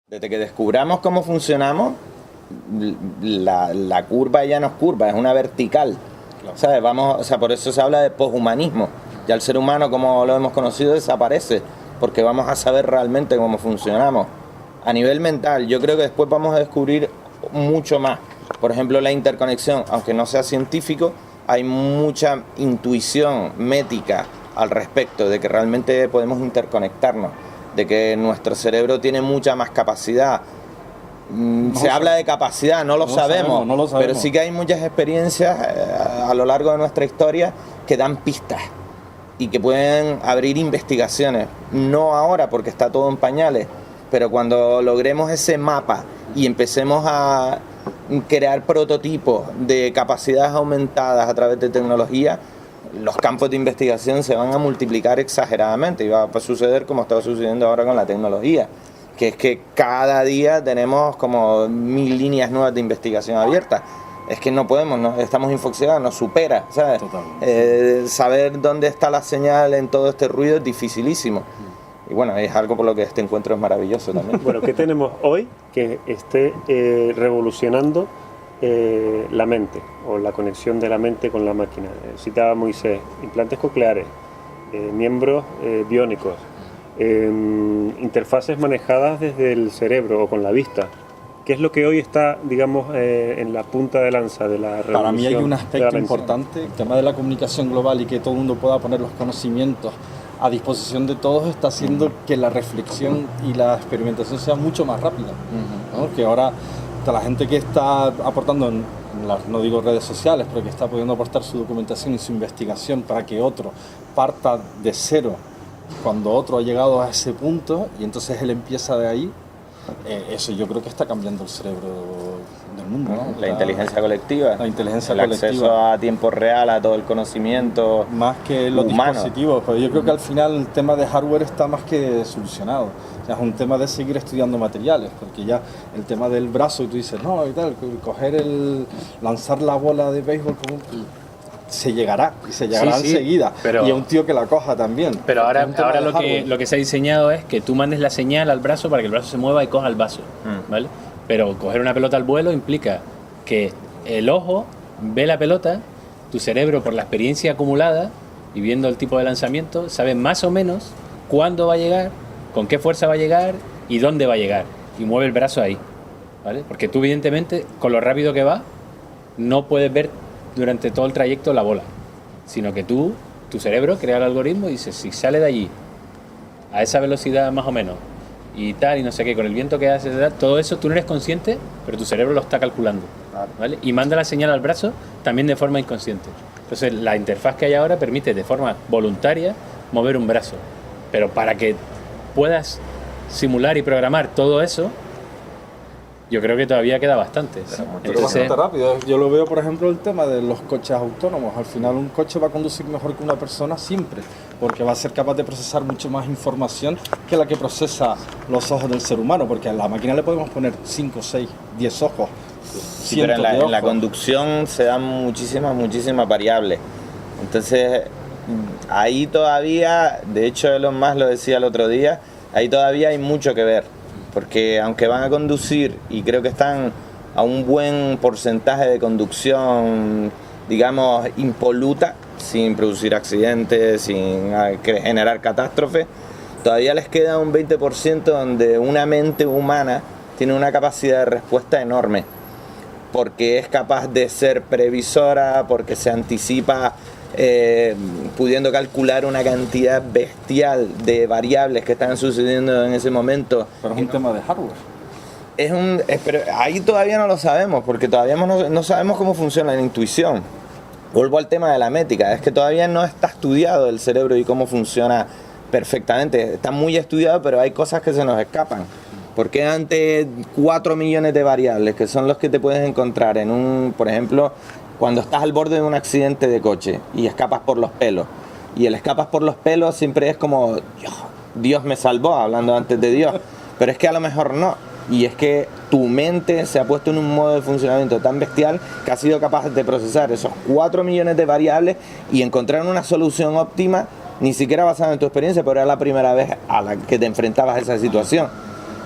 Desde que descubramos cómo funcionamos, la curva ya no es curva, es una vertical. Claro. ¿Sabes? Por eso se habla de poshumanismo. Ya el ser humano, como lo hemos conocido, desaparece, porque vamos a saber realmente cómo funcionamos. A nivel mental, yo creo que después vamos a descubrir mucho más. Por ejemplo, la interconexión, aunque no sea científico, hay mucha intuición médica al respecto de que realmente podemos interconectarnos, de que nuestro cerebro tiene mucha más capacidad. Se habla de capacidad, no lo sabemos, pero sí que hay muchas experiencias a lo largo de nuestra historia que dan pistas y que pueden abrir investigaciones. No ahora porque está todo en pañales, pero cuando logremos ese mapa y empecemos a crear prototipos de capacidades aumentadas a través de tecnología, los campos de investigación se van a multiplicar exageradamente y va a suceder como está sucediendo ahora con la tecnología, que es que cada día tenemos como 1000 líneas nuevas de investigación abiertas. Es que no podemos, estamos infoxicados, nos supera, ¿sabes? Saber dónde está la señal en todo este ruido es dificilísimo. Y bueno, es algo por lo que este encuentro es maravilloso también. Bueno, ¿qué tenemos hoy que esté revolucionando la mente o la conexión de la mente con la máquina? Citaba Moisés, implantes cocleares, miembros biónicos, interfaces manejadas desde el cerebro o con la vista. ¿Qué es lo que hoy está, digamos, en la punta de lanza de la revolución? Para mí hay un aspecto importante, el tema de la comunicación global y que todo el mundo pueda poner los conocimientos a disposición de todos, está haciendo que la reflexión y la experimentación sea mucho más rápida, ¿no? Que ahora la gente que está aportando en las, no digo redes sociales, pero que está pudiendo aportar su documentación y su investigación para que otro parta de cero cuando otro ha llegado a ese punto y entonces él empieza de ahí, eso yo creo que está cambiando el cerebro del mundo, ¿no? La inteligencia colectiva, el acceso a tiempo real a todo el conocimiento más que los humano. Dispositivos, pero yo creo que al final el tema de hardware está más que solucionado. O sea, es un tema de seguir estudiando materiales, porque ya el tema del brazo y tú dices, no, y tal, lanzar la bola de béisbol se llegará, y se llegará enseguida, y a un tío que la coja también. Pero ahora lo que se ha diseñado es que tú mandes la señal al brazo para que el brazo se mueva y coja el vaso, ¿vale? Pero coger una pelota al vuelo implica que el ojo ve la pelota, tu cerebro por la experiencia acumulada y viendo el tipo de lanzamiento, sabe más o menos cuándo va a llegar, con qué fuerza va a llegar y dónde va a llegar, y mueve el brazo ahí, ¿vale? Porque tú evidentemente, con lo rápido que va, no puedes ver durante todo el trayecto la bola, sino que tu cerebro crea el algoritmo y dice, si sale de allí a esa velocidad más o menos y tal, y no sé qué, con el viento que hace, todo eso tú no eres consciente, pero tu cerebro lo está calculando, ¿vale? Y manda la señal al brazo también de forma inconsciente. Entonces la interfaz que hay ahora permite de forma voluntaria mover un brazo, pero para que puedas simular y programar todo eso, yo creo que todavía queda bastante. Pero bastante rápido. Yo lo veo, por ejemplo, el tema de los coches autónomos. Al final un coche va a conducir mejor que una persona siempre, porque va a ser capaz de procesar mucho más información que la que procesa los ojos del ser humano, porque a la máquina le podemos poner 5, 6, 10 ojos. Sí, pero en la conducción se dan muchísimas variables. Entonces, ahí todavía, de hecho Elon Musk lo decía el otro día, ahí todavía hay mucho que ver. Porque aunque van a conducir, y creo que están a un buen porcentaje de conducción, digamos, impoluta, sin producir accidentes, sin generar catástrofes, todavía les queda un 20% donde una mente humana tiene una capacidad de respuesta enorme, porque es capaz de ser previsora, porque se anticipa, pudiendo calcular una cantidad bestial de variables que están sucediendo en ese momento. Pero es un tema de hardware. Pero ahí todavía no lo sabemos, porque todavía no sabemos cómo funciona la intuición. Vuelvo al tema de la métrica, es que todavía no está estudiado el cerebro y cómo funciona perfectamente. Está muy estudiado, pero hay cosas que se nos escapan. Porque ante 4 millones de variables, que son los que te puedes encontrar por ejemplo, cuando estás al borde de un accidente de coche y escapas por los pelos, y el escapas por los pelos siempre es como, Dios me salvó, hablando antes de Dios, pero es que a lo mejor no, y es que tu mente se ha puesto en un modo de funcionamiento tan bestial que ha sido capaz de procesar esos 4 millones de variables y encontrar una solución óptima, ni siquiera basada en tu experiencia, pero era la primera vez a la que te enfrentabas a esa situación.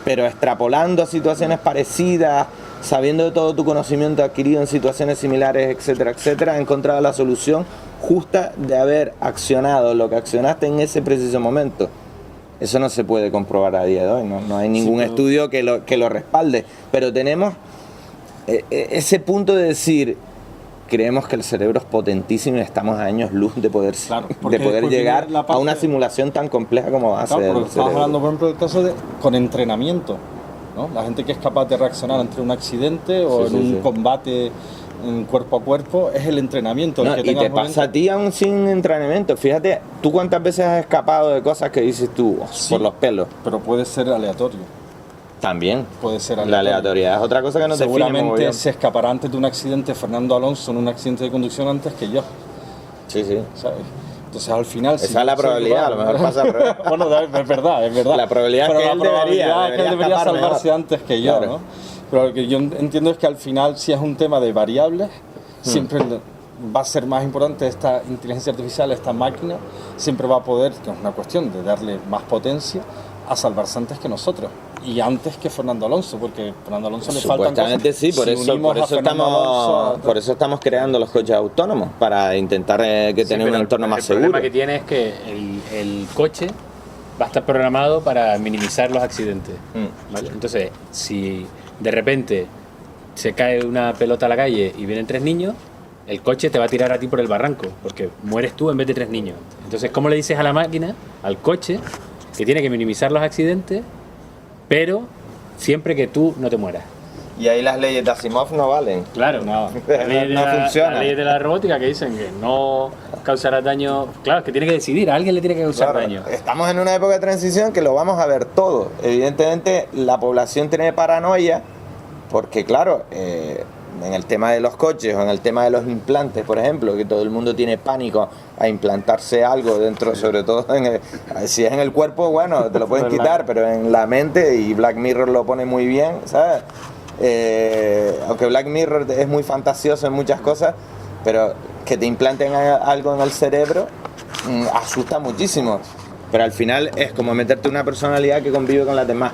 pero extrapolando situaciones parecidas, sabiendo de todo tu conocimiento adquirido en situaciones similares, etcétera, etcétera, has encontrado la solución justa de haber accionado lo que accionaste en ese preciso momento. Eso no se puede comprobar a día de hoy, no hay ningún estudio que lo respalde, pero tenemos ese punto de decir, creemos que el cerebro es potentísimo y estamos a años luz de poder llegar a una simulación tan compleja como va a ser. Porque estamos hablando, por ejemplo, del caso con entrenamiento, ¿no? La gente que es capaz de reaccionar ante un accidente o un combate en cuerpo a cuerpo, es el entrenamiento. No, y te pasa a ti aún sin entrenamiento. Fíjate, ¿tú cuántas veces has escapado de cosas que dices tú por los pelos? Pero puede ser aleatorio. También. Puede ser aleatorio. La aleatoriedad es otra cosa que no te define. Seguramente se escapará antes de un accidente Fernando Alonso en un accidente de conducción antes que yo. Sí, sí. ¿Sabes? Entonces al final... Esa es la probabilidad, a lo mejor pasa al revés. Bueno, es verdad. La probabilidad es que él debería salvarse mejor antes que yo, claro. ¿no? Pero lo que yo entiendo es que al final, si es un tema de variables, siempre va a ser más importante esta inteligencia artificial, esta máquina, siempre va a poder, que es una cuestión de darle más potencia, a salvarse antes que nosotros. Y antes que Fernando Alonso, porque Fernando Alonso le faltan cosas. Supuestamente sí, por eso estamos creando los coches autónomos, para intentar tener un entorno más seguro. El problema que tiene es que el coche va a estar programado para minimizar los accidentes, ¿vale? Entonces, si de repente se cae una pelota a la calle y vienen 3 niños, el coche te va a tirar a ti por el barranco, porque mueres tú en vez de 3 niños. Entonces, ¿cómo le dices a la máquina, al coche, que tiene que minimizar los accidentes, pero siempre que tú no te mueras? Y ahí las leyes de Asimov no valen. Claro, no funciona. Las leyes de la robótica que dicen que no causará daño. Claro, es que tiene que decidir, a alguien le tiene que causar daño. Estamos en una época de transición que lo vamos a ver todo. Evidentemente la población tiene paranoia porque, claro, en el tema de los coches o en el tema de los implantes, por ejemplo, que todo el mundo tiene pánico a implantarse algo dentro, sobre todo si es en el cuerpo, bueno, te lo pueden quitar, pero en la mente, y Black Mirror lo pone muy bien, ¿sabes? Aunque Black Mirror es muy fantasioso en muchas cosas, pero que te implanten algo en el cerebro asusta muchísimo, pero al final es como meterte una personalidad que convive con las demás,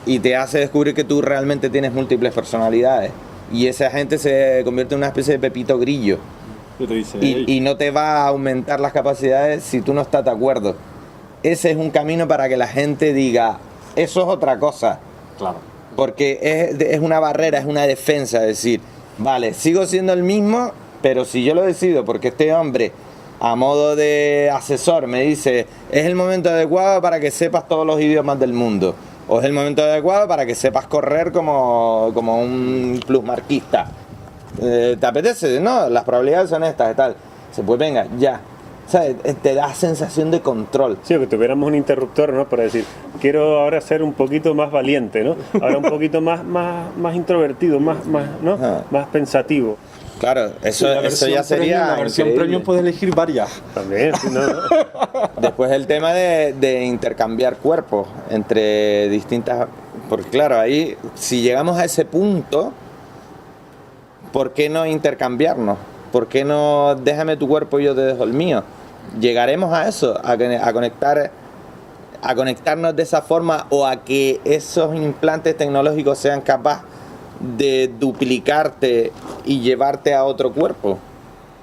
y te hace descubrir que tú realmente tienes múltiples personalidades, y esa gente se convierte en una especie de Pepito Grillo, y no te va a aumentar las capacidades si tú no estás de acuerdo. Ese es un camino para que la gente diga, eso es otra cosa. Claro. Porque es una barrera, es una defensa, es decir, vale, sigo siendo el mismo, pero si yo lo decido porque este hombre, a modo de asesor, me dice, es el momento adecuado para que sepas todos los idiomas del mundo, o es el momento adecuado para que sepas correr como un plusmarquista, ¿te apetece? No, las probabilidades son estas y tal. Pues venga, ya. O sea, te da sensación de control. Sí, o que tuviéramos un interruptor, ¿no? Para decir, quiero ahora ser un poquito más valiente, ¿no? Ahora un poquito más introvertido, más pensativo. Claro, eso ya sería. La versión premium puede elegir varias. También, sí, ¿no? Después el tema de intercambiar cuerpos entre distintas. Porque claro, ahí, si llegamos a ese punto, ¿por qué no intercambiarnos? ¿Por qué no déjame tu cuerpo y yo te dejo el mío? Llegaremos a eso, a conectarnos de esa forma, o a que esos implantes tecnológicos sean capaces de duplicarte y llevarte a otro cuerpo.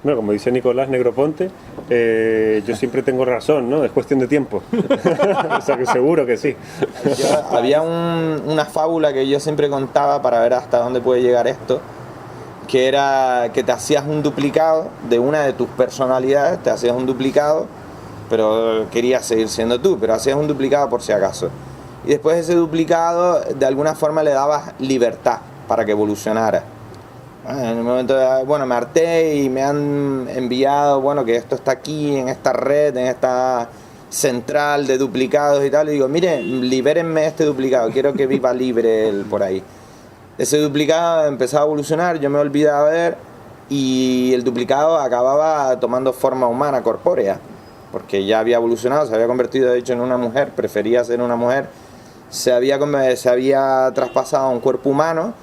Bueno, como dice Nicolás Negroponte, yo siempre tengo razón, ¿no? Es cuestión de tiempo. O sea que seguro que sí. Había una fábula que yo siempre contaba para ver hasta dónde puede llegar esto, que era que te hacías un duplicado de una de tus personalidades, te hacías un duplicado, pero querías seguir siendo tú, pero hacías un duplicado por si acaso. Y después ese duplicado, de alguna forma le dabas libertad para que evolucionara. En el momento de, bueno, me harté y me han enviado, bueno, que esto está aquí, en esta red, en esta central de duplicados y tal, y digo, mire, libérenme este duplicado, quiero que viva libre por ahí. Ese duplicado empezaba a evolucionar, yo me olvidaba de ver, y el duplicado acababa tomando forma humana, corpórea, porque ya había evolucionado, se había convertido de hecho en una mujer, prefería ser una mujer, se había traspasado a un cuerpo humano,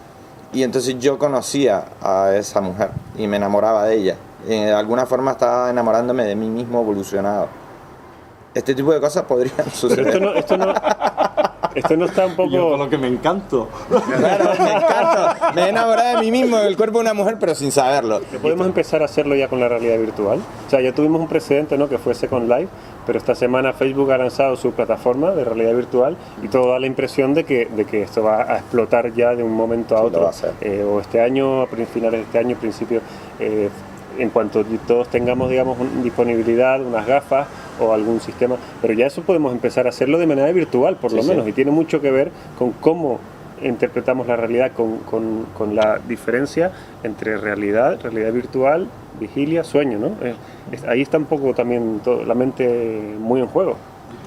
y entonces yo conocía a esa mujer y me enamoraba de ella. Y de alguna forma estaba enamorándome de mí mismo evolucionado. Este tipo de cosas podrían suceder. Pero Esto no está un poco... Yo con lo que me encanto. Claro, me encanta. Me he enamorado de mí mismo, del cuerpo de una mujer, pero sin saberlo. ¿Podemos empezar a hacerlo ya con la realidad virtual? O sea, ya tuvimos un precedente, ¿no?, que fue Second Life, pero esta semana Facebook ha lanzado su plataforma de realidad virtual y todo da la impresión de que esto va a explotar ya de un momento a Sí, otro. lo va a hacer. O este año, a finales de este año, principio, en cuanto todos tengamos, digamos, disponibilidad, unas gafas o algún sistema, pero ya eso podemos empezar a hacerlo de manera virtual, por lo menos, y tiene mucho que ver con cómo interpretamos la realidad, con la diferencia entre realidad virtual, vigilia, sueño, ¿no? Ahí está un poco también la mente muy en juego.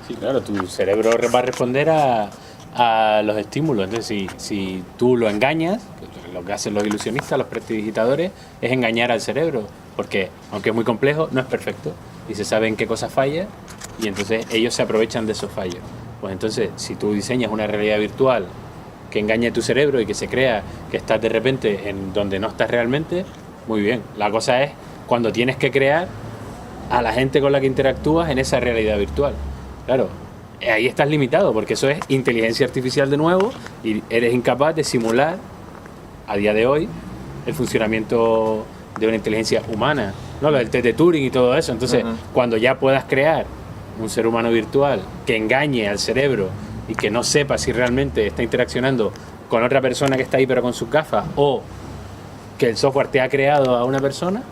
Sí, claro, tu cerebro va a responder a los estímulos. Entonces, si tú lo engañas, lo que hacen los ilusionistas, los prestidigitadores, es engañar al cerebro, porque aunque es muy complejo, no es perfecto y se sabe en qué cosas falla, y entonces ellos se aprovechan de esos fallos. Pues entonces, si tú diseñas una realidad virtual que engañe a tu cerebro y que se crea que estás de repente en donde no estás realmente, muy bien. La cosa es cuando tienes que crear a la gente con la que interactúas en esa realidad virtual. Claro, ahí estás limitado, porque eso es inteligencia artificial de nuevo y eres incapaz de simular a día de hoy el funcionamiento de una inteligencia humana, ¿no? Lo del test de Turing y todo eso. Entonces, cuando ya puedas crear un ser humano virtual que engañe al cerebro y que no sepa si realmente está interaccionando con otra persona que está ahí pero con sus gafas, o que el software te ha creado a una persona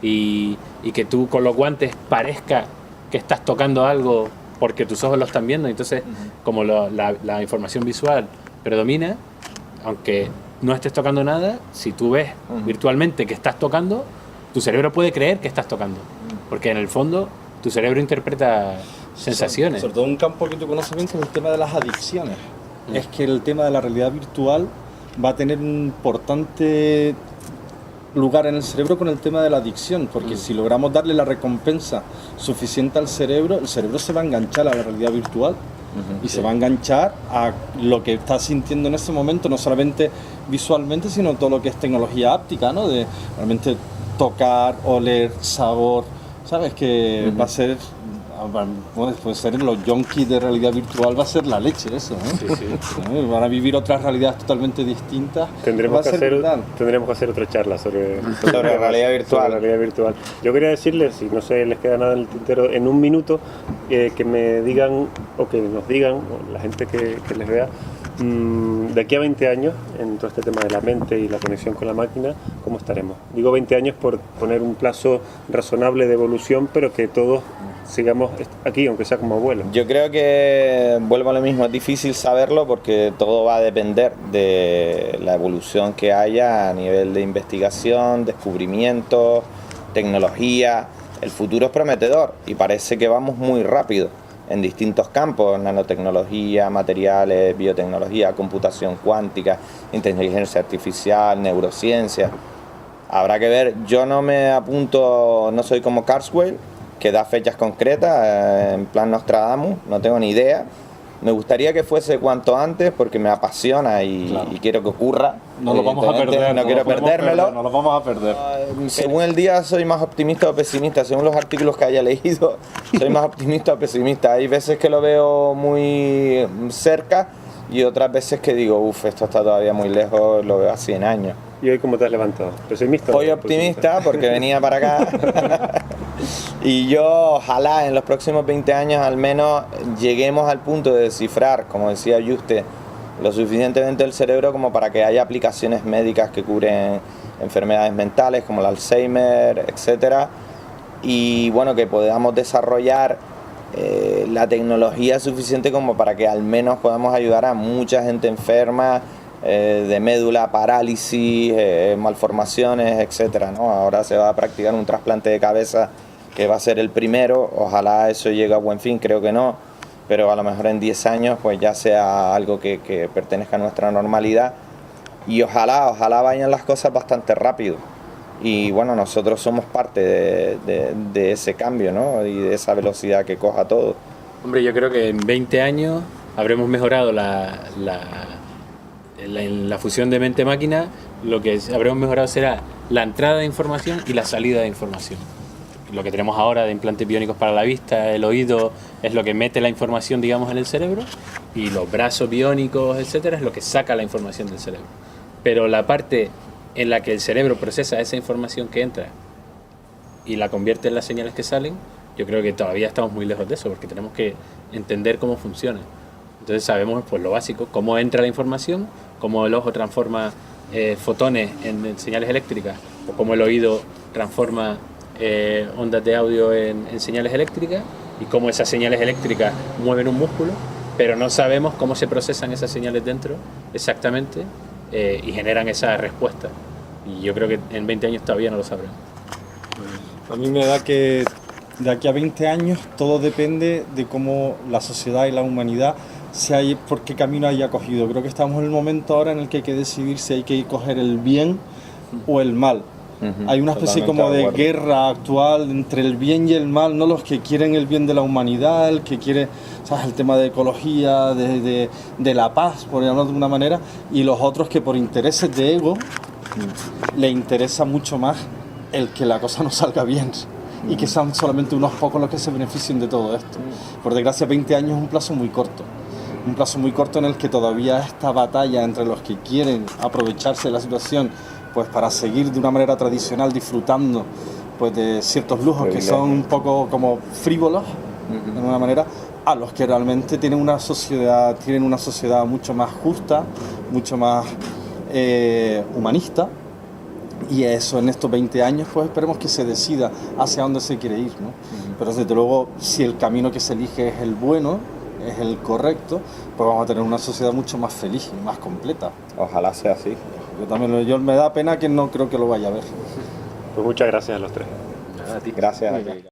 y que tú con los guantes parezca que estás tocando algo porque tus ojos lo están viendo, entonces como la información visual predomina, aunque no estés tocando nada, si tú ves virtualmente que estás tocando, tu cerebro puede creer que estás tocando, porque en el fondo tu cerebro interpreta sensaciones. Sobre todo un campo que tú conoces bien, que es el tema de las adicciones. Es que el tema de la realidad virtual va a tener un importante lugar en el cerebro con el tema de la adicción, porque si logramos darle la recompensa suficiente al cerebro, el cerebro se va a enganchar a la realidad virtual y se va a enganchar a lo que está sintiendo en ese momento, no solamente visualmente, sino todo lo que es tecnología áptica, ¿no? De realmente tocar, oler, sabor, ¿sabes? Que va a ser, puede ser en los junkies de realidad virtual, va a ser la leche eso, ¿no? Sí, sí. Van a vivir otras realidades totalmente distintas. Tendremos que hacer otra charla sobre realidad virtual. Sobre realidad virtual. Yo quería decirles, si no se les queda nada en el tintero, en un minuto, que me digan, o que nos digan, o la gente que les vea, de aquí a 20 años, en todo este tema de la mente y la conexión con la máquina, ¿cómo estaremos? Digo 20 años por poner un plazo razonable de evolución, pero que todos sigamos aquí, aunque sea como abuelos. Yo creo que, vuelvo a lo mismo, es difícil saberlo porque todo va a depender de la evolución que haya a nivel de investigación, descubrimiento, tecnología. El futuro es prometedor y parece que vamos muy rápido en distintos campos: nanotecnología, materiales, biotecnología, computación cuántica, inteligencia artificial, neurociencia. Habrá que ver. Yo no me apunto, no soy como Carswell, que da fechas concretas, en plan Nostradamus, no tengo ni idea. Me gustaría que fuese cuanto antes porque me apasiona y quiero que ocurra. No lo vamos a perder, no quiero perdérmelo. No lo vamos a perder. Según el día soy más optimista o pesimista, según los artículos que haya leído, soy más optimista o pesimista. Hay veces que lo veo muy cerca y otras veces que digo, esto está todavía muy lejos, lo veo a 100 años. ¿Y hoy cómo te has levantado? ¿Pesimista? Hoy optimista porque venía para acá. Y yo ojalá en los próximos 20 años al menos lleguemos al punto de descifrar, como decía Juste, lo suficientemente el cerebro como para que haya aplicaciones médicas que cubren enfermedades mentales como el Alzheimer, etcétera. Y bueno, que podamos desarrollar la tecnología suficiente como para que al menos podamos ayudar a mucha gente enferma de médula, parálisis, malformaciones, etcétera, ¿no? Ahora se va a practicar un trasplante de cabeza que va a ser el primero. Ojalá eso llegue a buen fin, creo que no, pero a lo mejor en 10 años pues ya sea algo que pertenezca a nuestra normalidad, y ojalá vayan las cosas bastante rápido. Y bueno, nosotros somos parte de ese cambio, ¿no? Y de esa velocidad que coja todo. Hombre, yo creo que en 20 años habremos mejorado la fusión de mente-máquina. Lo que habremos mejorado será la entrada de información y la salida de información. lo que tenemos ahora de implantes biónicos para la vista, el oído es lo que mete la información, digamos, en el cerebro, y los brazos biónicos, etcétera, es lo que saca la información del cerebro. Pero la parte en la que el cerebro procesa esa información que entra y la convierte en las señales que salen, yo creo que todavía estamos muy lejos de eso, porque tenemos que entender cómo funciona. Entonces sabemos pues lo básico, cómo entra la información, cómo el ojo transforma fotones en señales eléctricas, o cómo el oído transforma ondas de audio en señales eléctricas, y cómo esas señales eléctricas mueven un músculo, pero no sabemos cómo se procesan esas señales dentro exactamente y generan esa respuesta. Y yo creo que en 20 años todavía no lo sabremos. A mí me da que de aquí a 20 años todo depende de cómo la sociedad y la humanidad por qué camino haya cogido. Creo que estamos en el momento ahora en el que hay que decidir si hay que coger el bien o el mal. Hay una especie como de guerra actual entre el bien y el mal, ¿no? Los que quieren el bien de la humanidad, el que quiere, ¿sabes?, el tema de ecología, de la paz, por llamarlo de una manera, y los otros que por intereses de ego le interesa mucho más el que la cosa no salga bien y que sean solamente unos pocos los que se beneficien de todo esto. Por desgracia, 20 años es un plazo muy corto. Un plazo muy corto en el que todavía esta batalla entre los que quieren aprovecharse de la situación pues para seguir de una manera tradicional disfrutando pues de ciertos lujos que son un poco como frívolos de una manera, a los que realmente tienen una sociedad mucho más justa, mucho más humanista, y eso en estos 20 años pues esperemos que se decida hacia dónde se quiere ir, ¿no? Pero desde luego si el camino que se elige es el bueno, es el correcto, pues vamos a tener una sociedad mucho más feliz y más completa. Ojalá sea así. Yo me da pena que no creo que lo vaya a ver. Pues muchas gracias a los tres. Gracias a ti.